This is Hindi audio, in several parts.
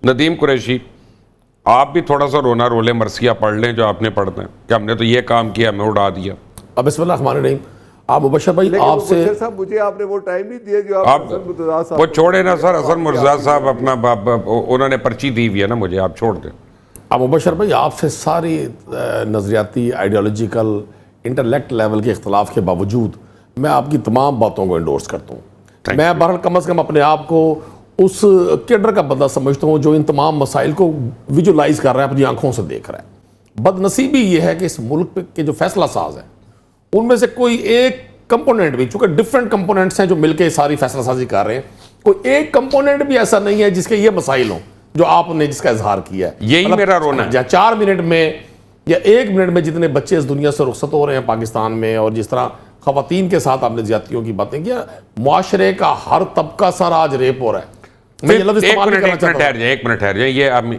नदीम कुरैशी, आप भी थोड़ा सा रोना रोले मरसिया पढ़ लें जो आपने पढ़ना है कि हमने तो ये काम किया, हमें उड़ा दिया। अब बिस्मिल्लाह आप मुबशर भाई आपसे साहब मुझे आपने वो टाइम नहीं दिया जो आप हसन मुर्तज़ा साहब वो छोड़े ना सर, हसन मुर्तज़ा साहब अपना उन्होंने पर्ची दी हुई है ना मुझे, आप छोड़ दें। अब मुबशर भाई आपसे सारी नज़रियाती आइडियोलॉजिकल इंटेलेक्ट लेवल के इख्तलाफ के बावजूद मैं आपकी तमाम बातों को इंडोर्स करता हूँ। मैं बहरहाल कम अज़ कम अपने आप को उस कैडर का बंदा समझता हूँ जो इन तमाम मसाइल को विजुलाइज कर रहा है, अपनी आंखों से देख रहा है। बदनसीबी ये है कि इस मुल्क के जो फैसला साज हैं उनमें से कोई एक कंपोनेंट भी, चूंकि डिफरेंट कंपोनेंट्स हैं जो मिलकर सारी फैसला साजी कर रहे हैं, कोई एक कंपोनेंट भी ऐसा नहीं है जिसके ये मसाइल हों जो आपने जिसका इजहार किया है। यही मेरा रोना है। 4 मिनट में या 1 मिनट में जितने बच्चे इस दुनिया से रुखसत हो रहे हैं पाकिस्तान में, और जिस तरह खवातीन के साथ आपने ज्यादतियों की बातें की, मुआशरे का हर तबका सर आज रेप हो रहा है। मैं ये लफ्ज़ इस्तेमाल नहीं करना चाहता हूं। एक मिनट ठहर जाए,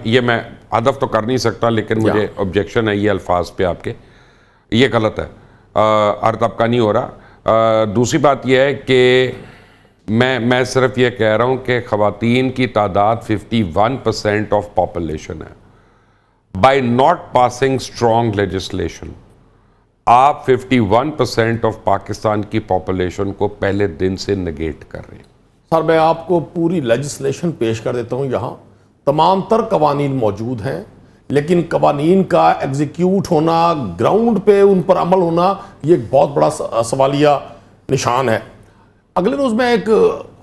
ये मैं हदफ तो कर नहीं सकता, लेकिन मुझे ऑब्जेक्शन है ये अल्फाज पे आपके, ये गलत है। हर तबका नहीं हो रहा। दूसरी बात यह है कि मैं सिर्फ ये कह रहा हूँ कि ख़वातीन की तादाद 51% ऑफ पॉपुलेशन है। By not passing strong legislation आप 51% ऑफ पाकिस्तान की पॉपुलेशन को पहले दिन से नेगेट कर रहे हैं। सर मैं आपको पूरी लेजिस्लेशन पेश कर देता हूँ। यहाँ तमाम तर कवानीन मौजूद हैं, लेकिन कवानीन का एग्जीक्यूट होना, ग्राउंड पे उन पर अमल होना, ये एक बहुत बड़ा सवालिया निशान है। अगले रोज में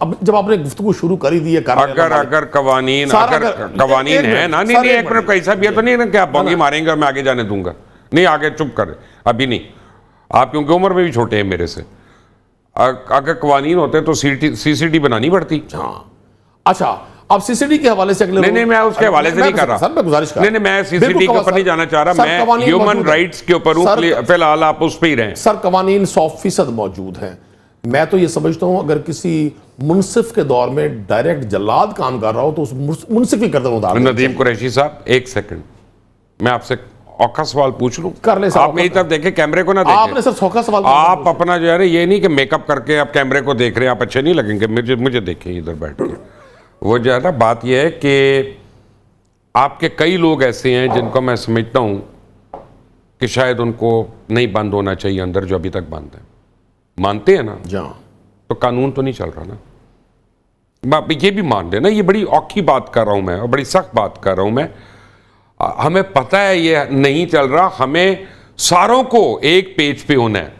अब जब आपने गुफ्तगू शुरू कर ही दी है, अगर कवानीन है ना, नहीं एक मिनट कैसा भी है तो नहीं ना कि आप बंगी मारेंगे और मैं आगे जाने दूंगा, नहीं आगे चुप कर, अभी नहीं, आप क्योंकि उम्र में भी छोटे हैं मेरे से। अगर कवानीन होते तो सीसीडी बनानी पड़ती। हाँ अच्छा, आप सीसीडी के हवाले से अगले नहीं मैं उसके हवाले से नहीं कर रहा सर, मैं गुजारिश कर नहीं मैं सीसीडी के ऊपर नहीं जाना चाह रहा, मैं ह्यूमन राइट्स के ऊपर हूं, फिलहाल आप उस पे ही रहें। सर कवानीन 100% मौजूद हैं। मैं तो ये समझता हूं अगर किसी मुनसिफ के दौर में डायरेक्ट जल्लाद काम कर रहा हो तो उस मुनसिफ की गर्दन उतार। नदीम कुरैशी साहब 1 सेकंड, मैं आपसे औखा सवाल पूछ लूं? कर ले। आप मेरी तरफ देखें, कैमरे को ना देखें। आपने सर सौखा सवाल, आप अपना जो है ना, ये नहीं कि मेकअप करके आप कैमरे को देख रहे हैं, आप अच्छे नहीं लगेंगे, मुझे देखें इधर बैठ के। वो जो है ना, बात यह है कि आपके कई लोग ऐसे हैं जिनको मैं समझता हूं कि शायद उनको नहीं बंद होना चाहिए अंदर, जो अभी तक बंद है। मानते हैं ना? तो कानून तो नहीं चल रहा ना, ये भी मान लेना। ये बड़ी औखी बात कर रहा हूं मैं और बड़ी सख्त बात कर रहा हूं मैं। हमें पता है ये नहीं चल रहा, हमें सारों को एक पेज पे होना है,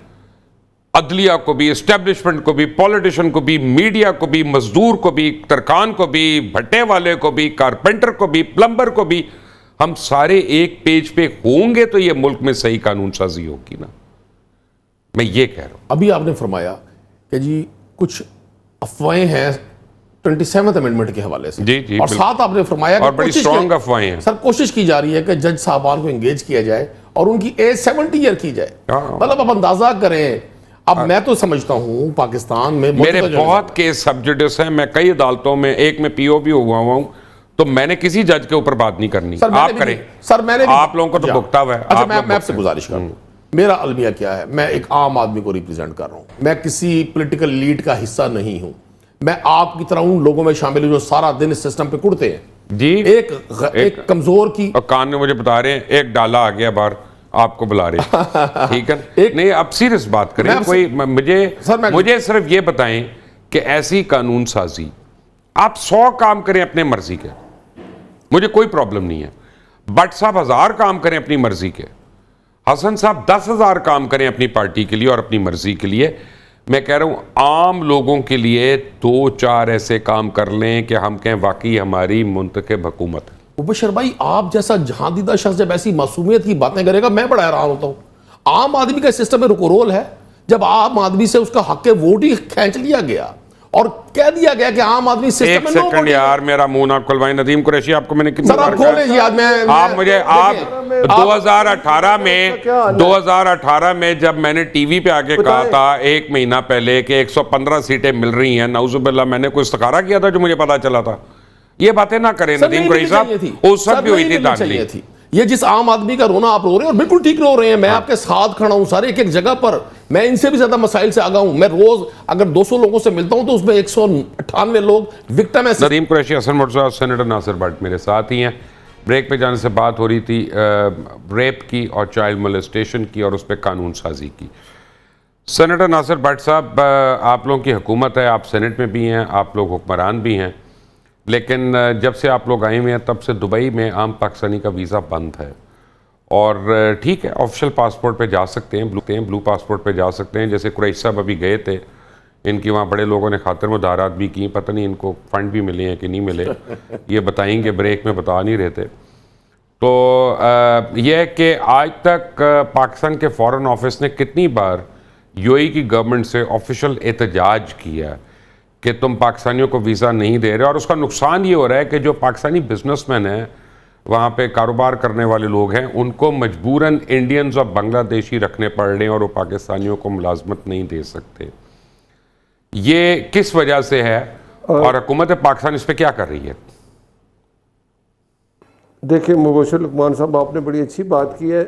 अदलिया को भी, एस्टेब्लिशमेंट को भी, पॉलिटिशियन को भी, मीडिया को भी, मजदूर को भी, तरकान को भी, भट्टे वाले को भी, कारपेंटर को भी, प्लम्बर को भी। हम सारे एक पेज पे होंगे तो ये मुल्क में सही कानून साजी होगी ना। मैं ये कह रहा हूं। अभी आपने फरमाया कि जी कुछ अफवाहें हैं 27th अमेंडमेंट के हवाले से, जी, और साथ आपने फरमाया और बड़ी स्ट्रॉन्ग अफवाहें हैं सर। कोशिश की जा रही है कि जज साहबान को एंगेज किया जाए और उनकी एज 70 ईयर की जाए। मतलब आप अंदाजा करें। अब मैं तो समझता हूं पाकिस्तान में मेरे बहुत केस सब जुडिस हैं, मैं कई अदालतों में, एक में पीओ भी हुआ हूं, तो मैंने किसी जज के ऊपर बात नहीं करनी। आप करें सर, मैंने आप लोगों को तो भुगता हुआ है। अच्छा, मैं आपसे गुजारिश कर दूं, मेरा अलमिया क्या है, मैं एक आम आदमी को रिप्रेजेंट कर रहा हूं, मैं किसी पॉलिटिकल लीड का हिस्सा नहीं हूं। मैं आपकी तरह उन लोगों में शामिल हूं जो सारा दिन इस सिस्टम पे कुड़ते हैं जी। एक कमजोर की, और कान में मुझे बता रहे हैं एक डाला आ गया बाहर, आपको बुला रहे ठीक है नहीं, अब सीरियस बात करें। कोई मुझे सिर्फ ये बताएं कि ऐसी कानून साजी आप 100 काम करें अपने मर्जी के, मुझे कोई प्रॉब्लम नहीं है। बट साहब 1000 काम करें अपनी मर्जी के, हसन साहब 10,000 काम करें अपनी पार्टी के लिए और अपनी मर्जी के लिए। मैं कह रहा हूं आम लोगों के लिए 2-4 ऐसे काम कर लें कि हम कहें वाकई हमारी मुंतखब हुकूमत है। मुबशर भाई, आप जैसा जहां दीदा शख्स जब ऐसी मासूमियत की बातें करेगा, मैं बड़ा हैरान होता हूं। आम आदमी का सिस्टम में रोल है, जब आम आदमी से उसका हक वोट ही खींच लिया गया और कह दिया गया कि आम आदमी सिस्टम में। एक सेकंड यार, मेरा मुंह ना खुलवाएं। नदीम कुरैशी, आपको मैंने कितनी बार कहा? आप 2018 में जब मैंने टीवी पे आके कहा था 1 महीना पहले कि 115 सीटें मिल रही हैं, नाउजुबिल्लाह, मैंने कोई इस्तिखारा किया था जो मुझे पता चला था? ये बातें ना करें नदीम कुरैशी साहब, उस सब भी हुई थी दाखिली थी। ये जिस आम आदमी का रोना आप रो रहे हैं और बिल्कुल ठीक रो रहे हैं, मैं आपके साथ खड़ा हूं सर। एक एक जगह पर मैं इनसे भी ज्यादा मसाइल से आगा हूं। मैं रोज अगर 200 लोगों से मिलता हूं तो उसमें 198 लोग विक्टिम है। नदीम कुरैशी, हसन मुर्तज़ा, सेनेटर नासिर भट्ट मेरे साथ ही हैं। ब्रेक पे जाने से बात हो रही थी रेप की और चाइल्ड मोलेस्टेशन की और उस पर कानून साजी की। सेनेटर नासिर भट्ट साहब, आप लोगों की हुकूमत है, आप सेनेट में भी हैं, आप लोग हुक्मरान भी हैं, लेकिन जब से आप लोग आए हुए हैं तब से दुबई में आम पाकिस्तानी का वीज़ा बंद है। और ठीक है, ऑफिशियल पासपोर्ट पे जा सकते हैं, ब्लू पासपोर्ट पे जा सकते हैं। जैसे कुरैशी साहब अभी गए थे, इनकी वहाँ बड़े लोगों ने खातिर मुदारात भी की, पता नहीं इनको फंड भी मिले हैं कि नहीं मिले, ये बताएंगे, ब्रेक में बता नहीं रहे थे। तो यह है कि आज तक पाकिस्तान के फॉरेन ऑफिस ने कितनी बार यूएई की गवर्नमेंट से ऑफिशियल एहतजाज किया कि तुम पाकिस्तानियों को वीज़ा नहीं दे रहे, और उसका नुकसान ये हो रहा है कि जो पाकिस्तानी बिजनेसमैन हैं, वहाँ पे कारोबार करने वाले लोग हैं, उनको मजबूरन इंडियंस और बांग्लादेशी रखने पड़ रहे हैं और वो पाकिस्तानियों को मुलाजमत नहीं दे सकते। ये किस वजह से है और हुकूमत पाकिस्तान इस पर क्या कर रही है? देखिए मुबशर लुकमान साहब, आपने बड़ी अच्छी बात की है।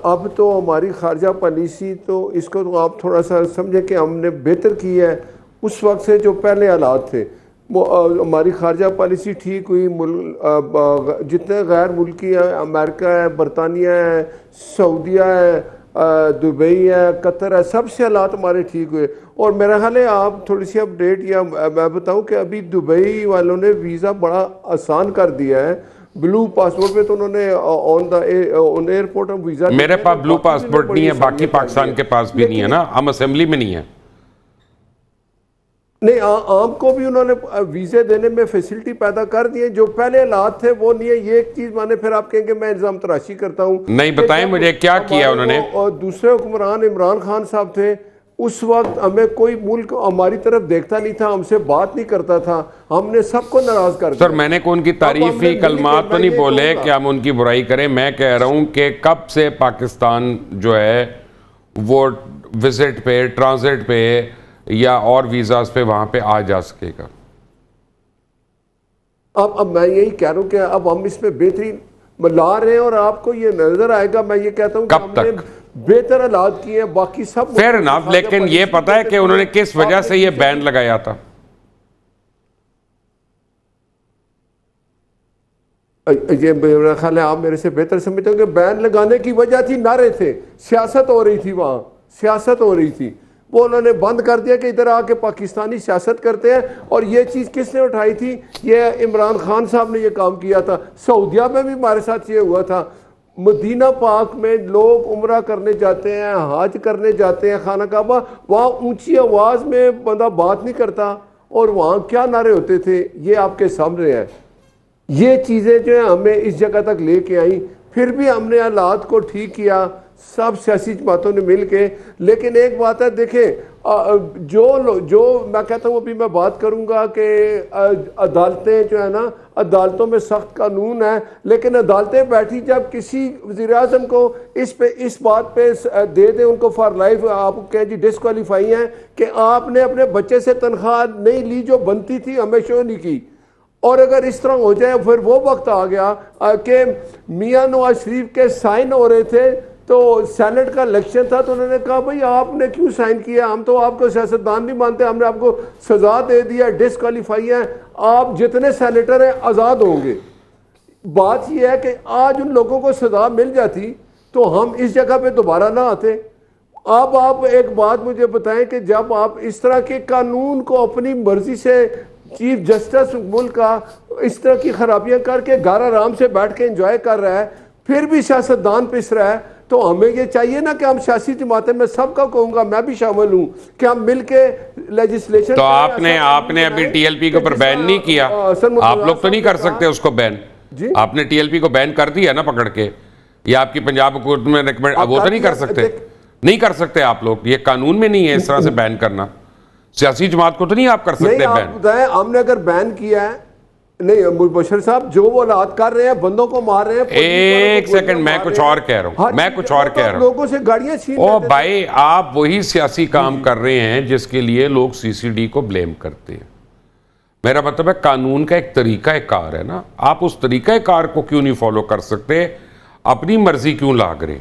अब तो हमारी खारजा पॉलिसी, तो इसको तो आप थोड़ा सा समझें कि हमने बेहतर की है उस वक्त से जो पहले हालात थे। वो हमारी खारजा पॉलिसी ठीक हुई। जितने गैर मुल्की हैं, अमेरिका है, बरतानिया है, सऊदिया है, दुबई है, कतर है, सबसे हालात हमारे ठीक हुए। और मेरा ख्याल है आप थोड़ी सी अपडेट, या मैं बताऊं कि अभी दुबई वालों ने वीज़ा बड़ा आसान कर दिया है। ब्लू पासपोर्ट पे तो उन्होंने ऑन एयरपोर्ट वीज़ा, मेरे पास ब्लू पासपोर्ट नहीं है, बाकी पाकिस्तान के पास भी नहीं है ना, हम असेंबली में नहीं है। नहीं, आम को भी उन्होंने वीज़े देने में फैसिलिटी पैदा कर दी है। जो पहले हालात थे वो नहीं है। ये एक चीज़ माने, फिर आप कहेंगे मैं इल्ज़ाम तराशी करता हूँ। नहीं, बताएं मुझे क्या किया उन्होंने। और दूसरे हुक्मरान इमरान खान साहब थे, उस वक्त हमें कोई मुल्क हमारी तरफ देखता नहीं था, हमसे बात नहीं करता था, हमने सबको नाराज कर दिया। सर, मैंने को उनकी तारीफी कलमात तो नहीं बोले कि हम उनकी बुराई करें। मैं कह रहा हूं कि कब से पाकिस्तान जो है वो विजिट पे, ट्रांजिट पे या और वीज़ाज पे वहां पे आ जा सकेगा? अब मैं यही कह रहा हूं कि अब हम इसमें बेहतरीन ला रहे हैं और आपको ये नजर आएगा। मैं ये कहता हूं कि हमने बेहतर हालात किए हैं, बाकी सब फेयर इनफ, लेकिन ये पता है कि उन्होंने किस वजह से ये बैन लगाया था? ये मेरा ख्याल है आप मेरे से बेहतर समझते हो कि बैन लगाने की वजह थी, नारे थे, सियासत हो रही थी, वहां सियासत हो रही थी। वो उन्होंने बंद कर दिया कि इधर आके पाकिस्तानी सियासत करते हैं। और ये चीज़ किसने उठाई थी? ये इमरान खान साहब ने ये काम किया था। सऊदिया में भी हमारे साथ ये हुआ था। मदीना पाक में लोग उम्रा करने जाते हैं, हज करने जाते हैं, खाना काबा, वहाँ ऊंची आवाज़ में बंदा बात नहीं करता, और वहाँ क्या नारे होते थे ये आपके सामने है। ये चीज़ें जो है हमें इस जगह तक लेके आई, फिर भी हमने हालात को ठीक किया, सब सियासी जमातों ने मिल के। लेकिन एक बात है, देखें, जो मैं कहता हूँ, अभी मैं बात करूँगा कि अदालतें जो है ना, अदालतों में सख्त कानून है, लेकिन अदालतें बैठी जब किसी वज़ीर-ए-आज़म को इस बात पे दे दें उनको फॉर लाइफ, आप कहें जी डिस्क्वालीफाई हैं कि आपने अपने बच्चे से तनख्वाह नहीं ली जो बनती थी, हमें शो नहीं की। और अगर इस तरह हो जाए, फिर वो वक्त आ गया कि मियां नवाज शरीफ के साइन हो रहे थे, तो सेनेट का इलेक्शन था, तो उन्होंने कहा भाई आपने क्यों साइन किया, हम तो आपको सियासतदान नहीं मानते, हमने आपको सजा दे दिया, डिस्क्वालीफाई है, आप जितने सेनेटर हैं आज़ाद होंगे। बात यह है कि आज उन लोगों को सजा मिल जाती तो हम इस जगह पे दोबारा ना आते। अब आप एक बात मुझे बताएं कि जब आप इस तरह के कानून को अपनी मर्जी से, चीफ जस्टिस मुल्क का इस तरह की खराबियां करके घर आराम से बैठ के एंजॉय कर रहा है, फिर भी सियासतदान पिस रहा है, तो हमें ये चाहिए ना कि हम सियासी जमातें, मैं सबका कहूंगा, मैं भी शामिल हूं, कि हम मिलके लेजिस्लेशन। तो आपने अभी टीएलपी के ऊपर बैन नहीं किया? आप लोग तो नहीं कर सकते उसको बैन? आपने टीएलपी को बैन कर दिया ना पकड़ के, या आपकी पंजाब हुकूमत में रिकमेंड, वो तो नहीं कर सकते? नहीं कर सकते आप लोग, ये कानून में नहीं है इस तरह से बैन करना। सियासी जमात को तो नहीं आप कर सकते बैन। हमने अगर बैन किया है, नहीं मुबशर साहब, जो वो हालात कर रहे हैं, बंदों को मार रहे हैं। एक सेकंड, मैं कुछ और कह रहा हूं, मैं कुछ और कह रहा हूं। लोगों से गाड़ियां छीन, ओ भाई, आप वही सियासी काम कर रहे हैं जिसके लिए लोग सीसीडी को ब्लेम करते हैं। मेरा मतलब है कानून का एक तरीका कार है ना, आप उस तरीका कार को क्यों नहीं फॉलो कर सकते? अपनी मर्जी क्यों लाग रहे?